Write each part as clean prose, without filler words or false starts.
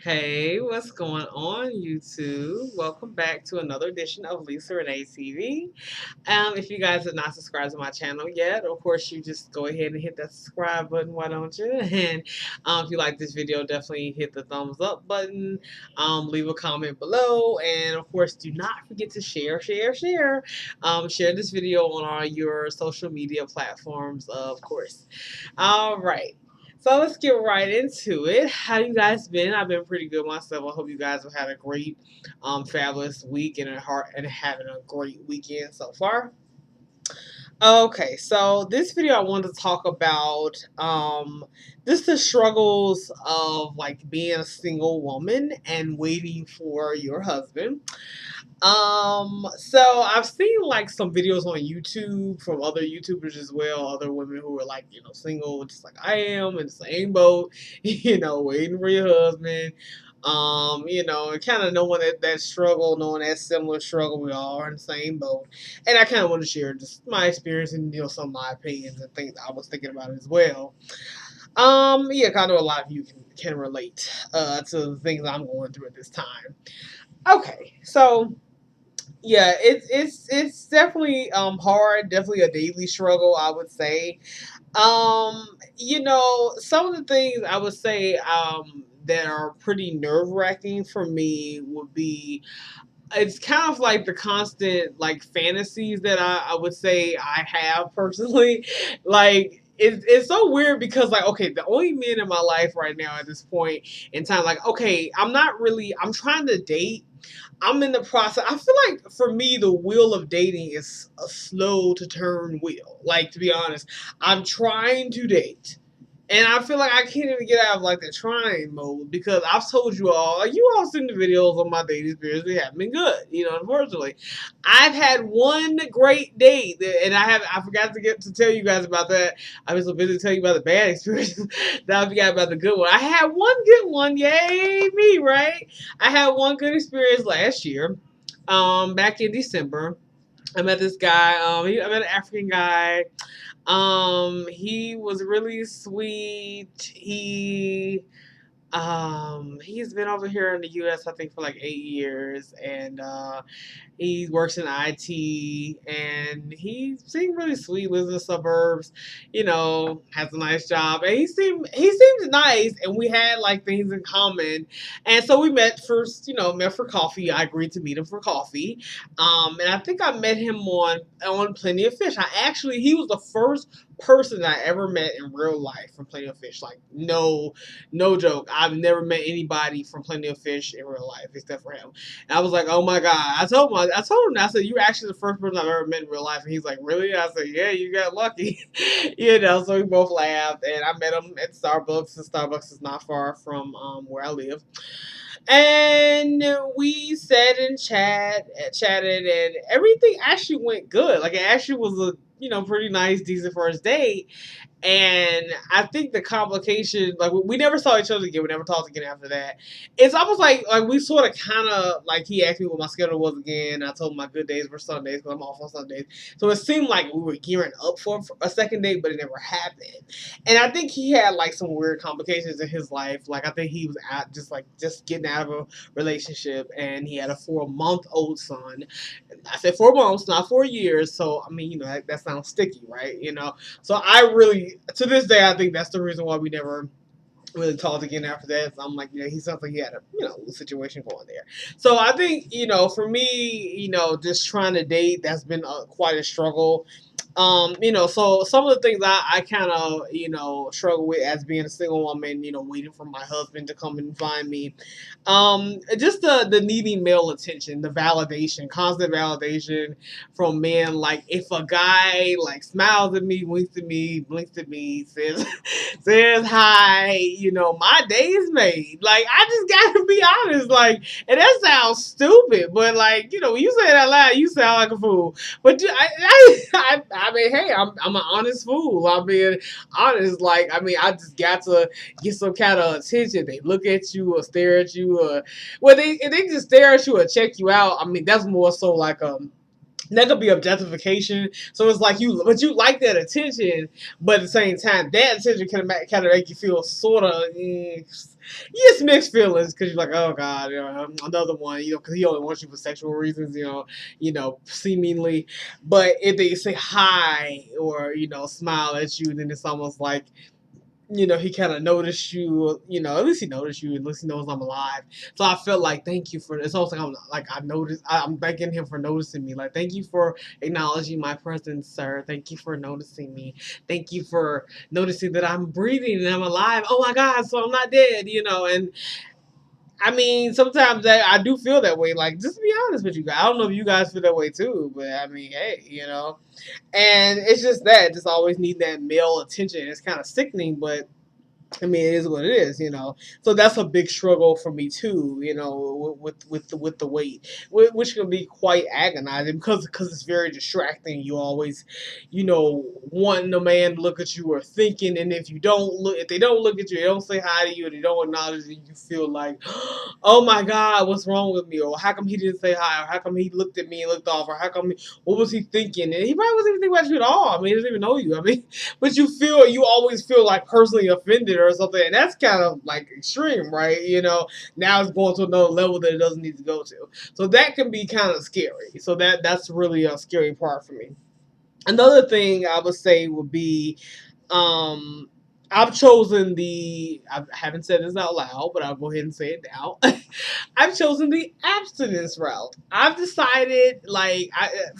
Hey, what's going on, YouTube? Welcome back to another edition of Lisa Renee TV. If you guys have not subscribed to my channel yet, of course, you just go ahead and hit that subscribe button, why don't you? And if you like this video, definitely hit the thumbs up button, leave a comment below, and of course, do not forget to share. Share this video on all your social media platforms, of course. All right. So let's get right into it. How you guys been? I've been pretty good myself. I hope you guys have had a great, fabulous week and having a great weekend so far. Okay, so this video I wanted to talk about just the struggles of like being a single woman and waiting for your husband. So I've seen like some videos on YouTube from other YouTubers as well, other women who are like, single, just like I am, in the same boat, waiting for your husband. And kind of knowing that struggle, knowing that similar struggle, we all are in the same boat. And I kind of want to share just my experience and, some of my opinions and things I was thinking about as well. Yeah, I know a lot of you can relate to the things I'm going through at this time. Okay, so yeah, it's definitely hard, definitely a daily struggle, I would say. Some of the things I would say that are pretty nerve-wracking for me would be it's kind of like the constant like fantasies that I would say I have personally. Like it's so weird because like okay, the only men in my life right now at this point in time, like okay, I'm trying to date. I'm in the process. I feel like for me, the wheel of dating is a slow to turn wheel. Like, to be honest, I'm trying to date. And I feel like I can't even get out of like the trying mode because I've told you all seen the videos of my dating experience. They haven't been good, unfortunately. I've had one great date and I forgot to get to tell you guys about that. I was so busy telling you about the bad experiences that I forgot about the good one. I had one good one, yay me, right? I had one good experience last year, back in December. I met this guy. I met an African guy. He was really sweet. He's been over here in the U.S. I think for like 8 years, and he works in IT, and he seemed really sweet. Lives in the suburbs, has a nice job, and he seemed nice, and we had like things in common, and so we met for coffee. I agreed to meet him for coffee, and I think I met him on Plenty of Fish. He was the first person I ever met in real life from Plenty of Fish. Like no joke. I've never met anybody from Plenty of Fish in real life except for him. And I was like, oh my god. I told him, I said, you're actually the first person I've ever met in real life. And he's like, really? I said, yeah, you got lucky. So we both laughed, and I met him at Starbucks, and Starbucks is not far from where I live. And we sat and chatted, and everything actually went good. Like it actually was a pretty nice, decent first date. And I think the complication, like we never saw each other again. We never talked again after that. It's almost like we sort of kind of like he asked me what my schedule was again. I told him my good days were Sundays because I'm off on Sundays. So it seemed like we were gearing up for a second date, but it never happened. And I think he had like some weird complications in his life. Like I think he was just getting out of a relationship, and he had a 4-month-old son. I said 4 months, not 4 years. So I mean, that sounds sticky, right? So I really, to this day, I think that's the reason why we never really talked again after that. So I'm like, he sounds like he had a situation going there. So I think, for me, just trying to date, that's been quite a struggle. So some of the things I kind of, struggle with as being a single woman, waiting for my husband to come and find me. Just the needing male attention, the validation, constant validation from men. Like if a guy like smiles at me, winks at me, blinks at me, says hi, my day is made. Like I just gotta be honest. Like, and that sounds stupid, but like, when you say it out loud, you sound like a fool. But I mean, hey, I'm an honest fool. I'm being honest. Like, I mean, I just got to get some kind of attention. They look at you or stare at you, or if they just stare at you or check you out. I mean, that's more so like That could be objectification. So it's like you, but you like that attention, but at the same time, that attention can kind of make you feel sort of, yes, mixed feelings because you're like, oh God, another one, because he only wants you for sexual reasons, seemingly. But if they say hi or smile at you, then it's almost like he kind of noticed you, at least he noticed you, at least he knows I'm alive. So I felt like, thank you for, it's almost like I noticed, I'm thanking him for noticing me. Like, thank you for acknowledging my presence, sir. Thank you for noticing me. Thank you for noticing that I'm breathing and I'm alive. Oh my God, so I'm not dead, and I mean, sometimes I do feel that way. Like, just to be honest with you guys, I don't know if you guys feel that way too, but I mean, hey, and it's just that, just always need that male attention. It's kind of sickening, but I mean, it is what it is, So that's a big struggle for me too, with the weight, which can be quite agonizing because it's very distracting. You always, wanting a man to look at you or thinking, and if they don't look at you, they don't say hi to you, they don't acknowledge you, you feel like, oh my God, what's wrong with me? Or how come he didn't say hi? Or how come he looked at me and looked off? Or how come, what was he thinking? And he probably wasn't even thinking about you at all. I mean, he doesn't even know you. I mean, but you always feel like personally offended or something, and that's kind of like extreme, right? Now it's going to another level that it doesn't need to go to. So that can be kind of scary. So that's really a scary part for me. Another thing I would say would be, um, I haven't said this out loud, but I'll go ahead and say it now. I've chosen the abstinence route. I've decided, like,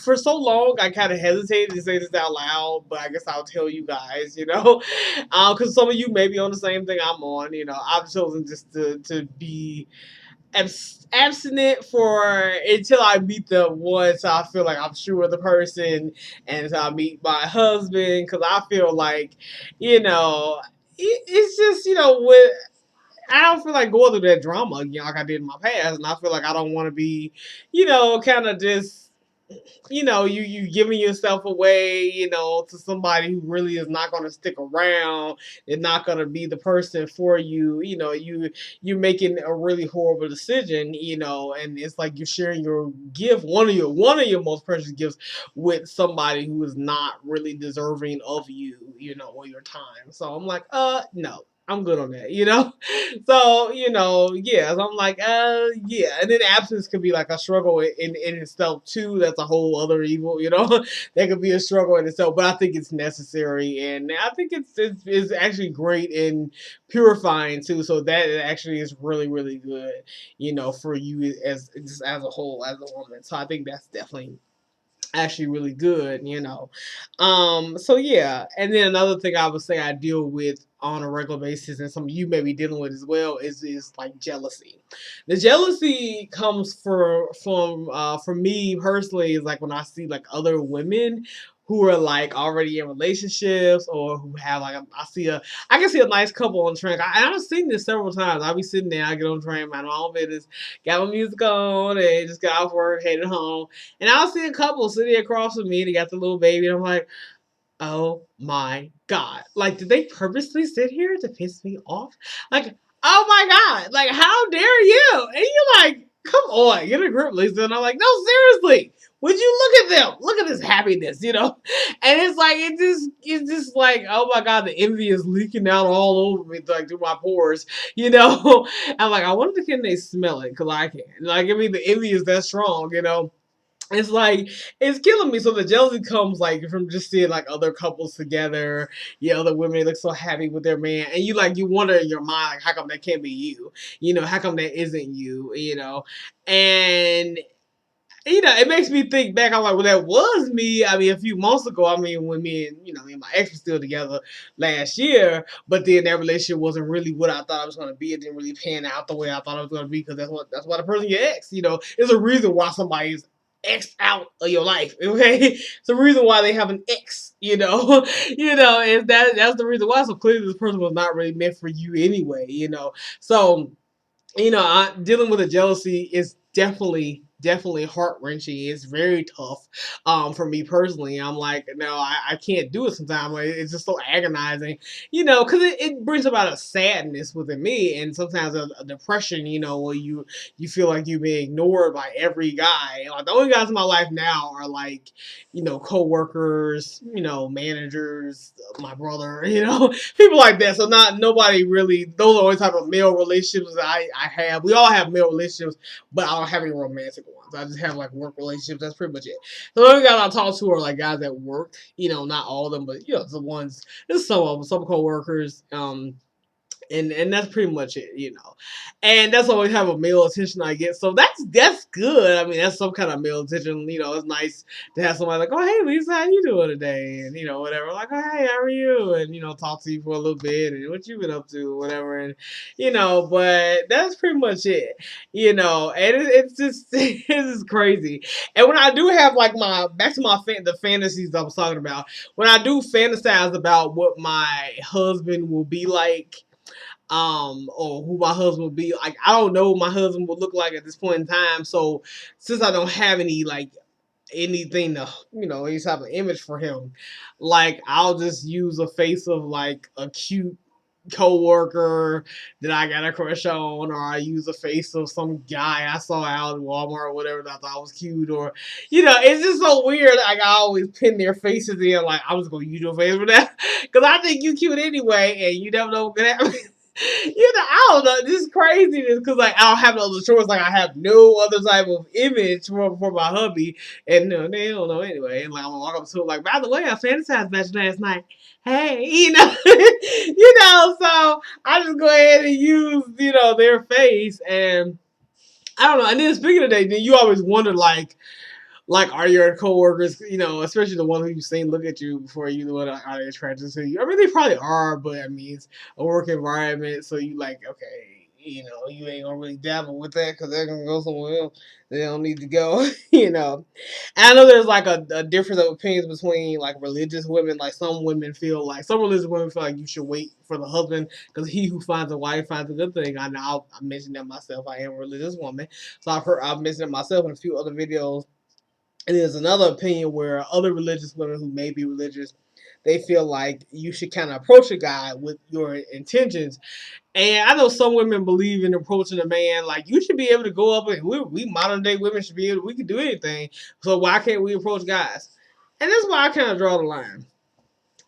for so long, I kind of hesitated to say this out loud, but I guess I'll tell you guys, because some of you may be on the same thing I'm on. I've chosen just to be abstinent for until I meet the one, so I feel like I'm sure of the person, and until I meet my husband, because I feel like, it's just, with I don't feel like going through that drama again like I did in my past, and I feel like I don't want to be, kind of just, you giving yourself away, to somebody who really is not going to stick around, and not going to be the person for you. You're making a really horrible decision, and it's like you're sharing your gift, one of your most precious gifts, with somebody who is not really deserving of you, or your time. So I'm like, no. I'm good on that, So, yeah. So I'm like, yeah. And then absence could be like a struggle in itself too. That's a whole other evil, that could be a struggle in itself. But I think it's necessary, and I think it's actually great and purifying too. So that actually is really really good, for you as just as a whole, as a woman. So I think that's definitely actually really good, so yeah. And then another thing I would say I deal with on a regular basis, and some of you may be dealing with as well, is like jealousy. The jealousy comes for me personally, is like when I see like other women who are like already in relationships, or who have like I can see a nice couple on the train. I've seen this several times. I'll be sitting there, I get on the train, mind my own business, got my music on, and just got off work, headed home, and I'll see a couple sitting across from me, and they got the little baby, and I'm like, oh my God. Like, did they purposely sit here to piss me off? Like, oh my God. Like, how dare you? And you're like, come on, get a grip, Lisa. And I'm like, no, seriously. Would you look at them? Look at this happiness, And it's like, it's just like, oh my God, the envy is leaking out all over me, like through my pores, I'm like, I wonder can they smell it? Because I can't. Like, I mean, the envy is that strong. It's like, it's killing me. So the jealousy comes like from just seeing like other couples together, other women, they look so happy with their man, and you wonder in your mind, like, how come that can't be you? How come that isn't you? And it makes me think back. I'm like, well, that was me. I mean, a few months ago. I mean, when me and my ex were still together last year, but then that relationship wasn't really what I thought it was going to be. It didn't really pan out the way I thought it was going to be, because that's why the person your ex. Is a reason why somebody's X out of your life. Okay, it's the reason why they have an X. Is that's the reason why. So clearly, this person was not really meant for you anyway. So dealing with a jealousy is definitely definitely heart wrenching. It's very tough for me personally. I'm like, no, I can't do it sometimes. Like, it's just so agonizing, because it brings about a sadness within me, and sometimes a depression, where you feel like you're being ignored by every guy. Like the only guys in my life now are like, co-workers, managers, my brother, people like that. So not nobody really. Those are the only type of male relationships that I have. We all have male relationships, but I don't have any romantic ones. I just have like work relationships. That's pretty much it. So the only guys I talk to are like guys at work. Not all of them, but the ones. There's some of them, some coworkers. And that's pretty much it. And that's always have a male attention I get. So that's good. I mean, that's some kind of male attention. It's nice to have somebody like, oh, hey, Lisa, how you doing today? And, whatever. Like, oh, hey, how are you? And, talk to you for a little bit and what you been up to, whatever. And, but that's pretty much it. And it's just, it's just crazy. And when I do have like back to the fantasies I was talking about, when I do fantasize about what my husband will be like, or who my husband will be like, I don't know what my husband will look like at this point in time. So since I don't have any like anything to any type of image for him, like I'll just use a face of like a cute co-worker that I got a crush on, or I use a face of some guy I saw out in Walmart or whatever that I thought was cute, or it's just so weird. Like I always pin their faces in, like I'm just gonna use your face for that because I think you cute anyway, and you never know what can happen. I don't know. This is craziness because like I don't have no other choice. Like I have no other type of image for my hubby, and they don't know anyway. And like I'm gonna walk up to him like, by the way, I fantasized about you last night. Hey, So I just go ahead and use their face, and I don't know. And then speaking of that, then you always wonder like, are your coworkers, especially the ones who you've seen look at you before, what are they attracted to you? I mean, they probably are, but I mean, it's a work environment, so you like, okay, you ain't gonna really dabble with that because they're gonna go somewhere else. They don't need to go, And I know there's like a difference of opinions between like religious women. Like some religious women feel like you should wait for the husband because he who finds a wife finds a good thing. I know I mentioned that myself. I am a religious woman, so I've mentioned it myself in a few other videos. And there's another opinion where other religious women who may be religious, they feel like you should kind of approach a guy with your intentions. And I know some women believe in approaching a man like you should be able to go up and we modern day women should be able, we can do anything. So why can't we approach guys? And that's why I kind of draw the line.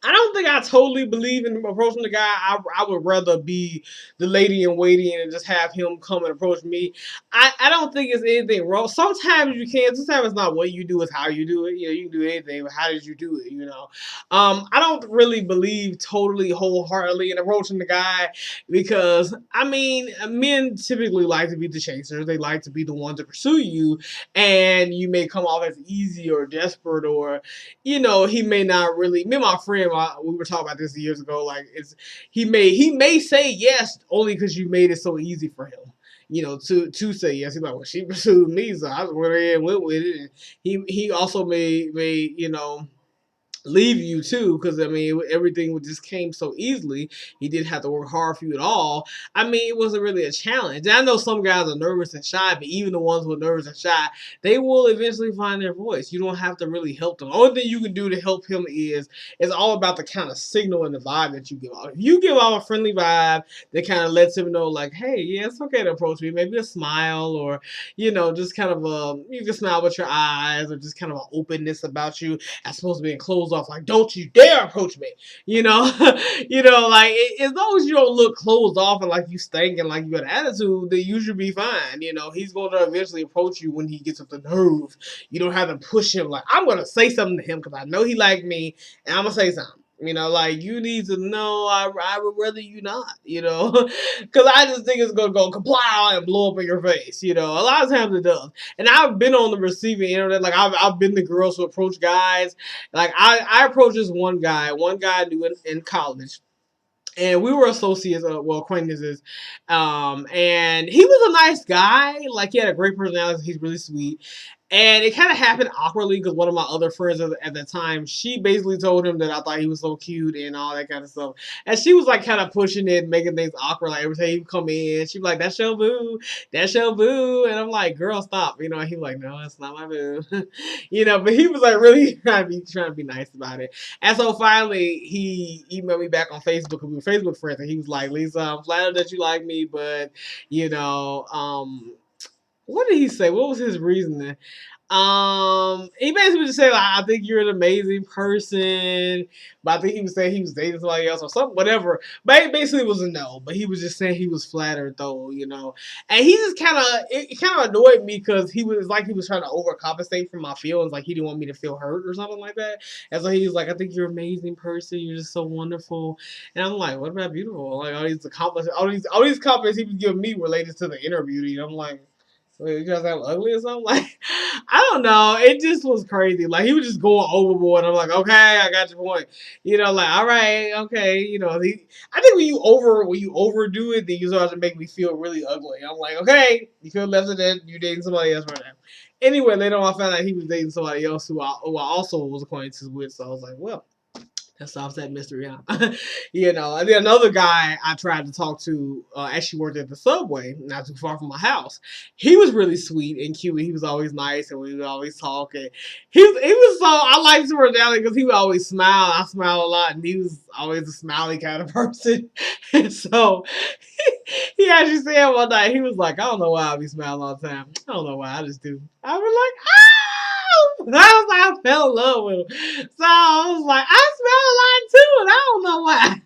I don't think I totally believe in approaching the guy. I would rather be the lady in waiting and just have him come and approach me. I don't think it's anything wrong. Sometimes you can. Sometimes it's not what you do, it's how you do it. You can do anything, but how did you do it? I don't really believe totally wholeheartedly in approaching the guy because, I mean, men typically like to be the chasers. They like to be the ones to pursue you, and you may come off as easy or desperate or he may not really. Me and my friend, we were talking about this years ago. Like, he may say yes only because you made it so easy for him. To say yes. He's like, well, she pursued me, so I just went ahead and went with it. And he also may leave you too, because I mean everything just came so easily. He didn't have to work hard for you at all. I mean, it wasn't really a challenge. And I know some guys are nervous and shy, but even the ones who are nervous and shy, they will eventually find their voice. You don't have to really help them. The only thing you can do to help him is it's all about the kind of signal and the vibe that you give off. If you give off a friendly vibe that kind of lets him know, like, hey, yeah, it's okay to approach me. Maybe a smile, or just kind of you can smile with your eyes, or just kind of an openness about you. I'm supposed to be closed off, like, don't you dare approach me, like, as long as you don't look closed off and like you stink and like you got an attitude, then you should be fine. He's going to eventually approach you when he gets up the nerve. You don't have to push him, like, I'm going to say something to him because I know he like me and I'm going to say something. Like, you need to know I would rather you not, because I just think it's going to go kaplow and blow up in your face, a lot of times it does. And I've been on the receiving end of that. Like, I've been the girls who approach guys. Like, I approached this one guy I knew in college. And we were associates, acquaintances. And he was a nice guy. Like, he had a great personality. He's really sweet. And it kind of happened awkwardly because one of my other friends at the time, she basically told him that I thought he was so cute and all that kind of stuff. And she was like kind of pushing it, making things awkward. Like every time he would come in, she'd be like, "That's your boo, that's your boo," and I'm like, "Girl, stop," you know. And he was like, "No, it's not my boo," you know. But he was like really trying to be nice about it. And so finally, he emailed me back on Facebook. We were Facebook friends, and he was like, "Lisa, I'm flattered that you like me, but you know, what did he say? What was his reasoning?" He basically just said, like, I think you're an amazing person, but I think he was saying he was dating somebody else or something, whatever. But it basically was a no. But he was just saying he was flattered though, you know. And he just it kind of annoyed me because he was like he was trying to overcompensate for my feelings, like he didn't want me to feel hurt or something like that. And so he was like, I think you're an amazing person, you're just so wonderful. And I'm like, what about beautiful? Like all these compliments he was giving me related to the interview. You know, I'm like, wait, you guys have ugly or something? Like, I don't know. It just was crazy. Like, he was just going overboard. I'm like, okay, I got your point. You know, like, all right, okay. You know, I think when you overdo it, then you start to make me feel really ugly. I'm like, okay, you could have left it at you dating somebody else right now. Anyway, later on, I found out he was dating somebody else who I also was acquainted with. So I was like, well, that solves that mystery, huh? You know, and then another guy I tried to talk to actually worked at the subway, not too far from my house. He was really sweet and cute. He was always nice, and we would always talk. And he was so I liked him down because he would always smile. I smile a lot, and he was always a smiley kind of person. And so he actually said one night, he was like, I don't know why I be smiling all the time. I don't know why, I just do. I was like, oh! I was like, I fell in love with him. So I was like, I smell a lot too, and I don't know why.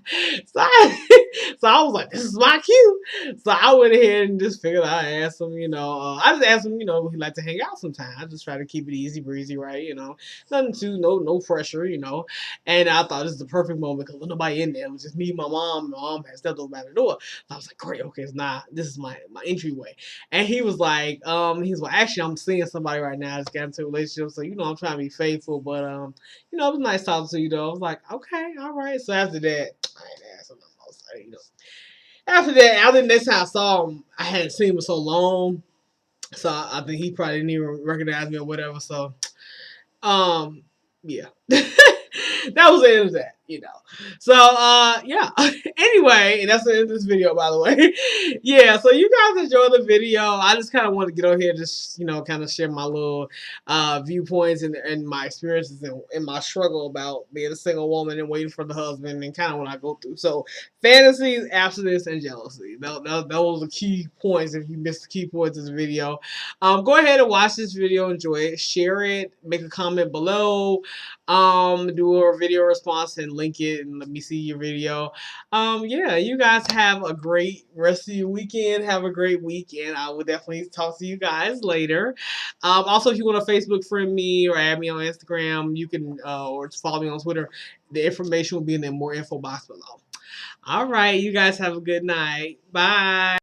So I was like, this is my cue. So I went ahead and just figured I asked him, you know, I just asked him, you know, he like to hang out sometime. I just try to keep it easy breezy, right? You know, nothing too, no pressure, you know. And I thought this is the perfect moment because nobody in there. It was just me, my mom. My mom had stepped over by the door. So I was like, great, okay, it's not. This is my entryway. And he was like, he's like, actually, I'm seeing somebody right now. I just got into a relationship, so you know, I'm trying to be faithful, but you know, it was nice talking to you though. I was like, okay, all right. So after that, I ain't asked him no more. So, you know, after the next time I saw him, I hadn't seen him in so long, so I think he probably didn't even recognize me or whatever. So yeah. That was the end of that, you know. So yeah. Anyway, and that's the end of this video, by the way. Yeah, so you guys enjoy the video. I just kind of want to get on here, just, you know, kind of share my little viewpoints and my experiences and my struggle about being a single woman and waiting for the husband and kind of what I go through. So fantasies, abstinence, and jealousy. Those are key points. If you missed the key points of the video, go ahead and watch this video, enjoy it, share it, make a comment below, do a video response and link it and let me see your video. Yeah, you guys have a great rest of your weekend. Have a great weekend. I will definitely talk to you guys later. Also, if you want to Facebook friend me or add me on Instagram, you can or just follow me on Twitter. The information will be in the more info box below. All right, you guys have a good night. Bye.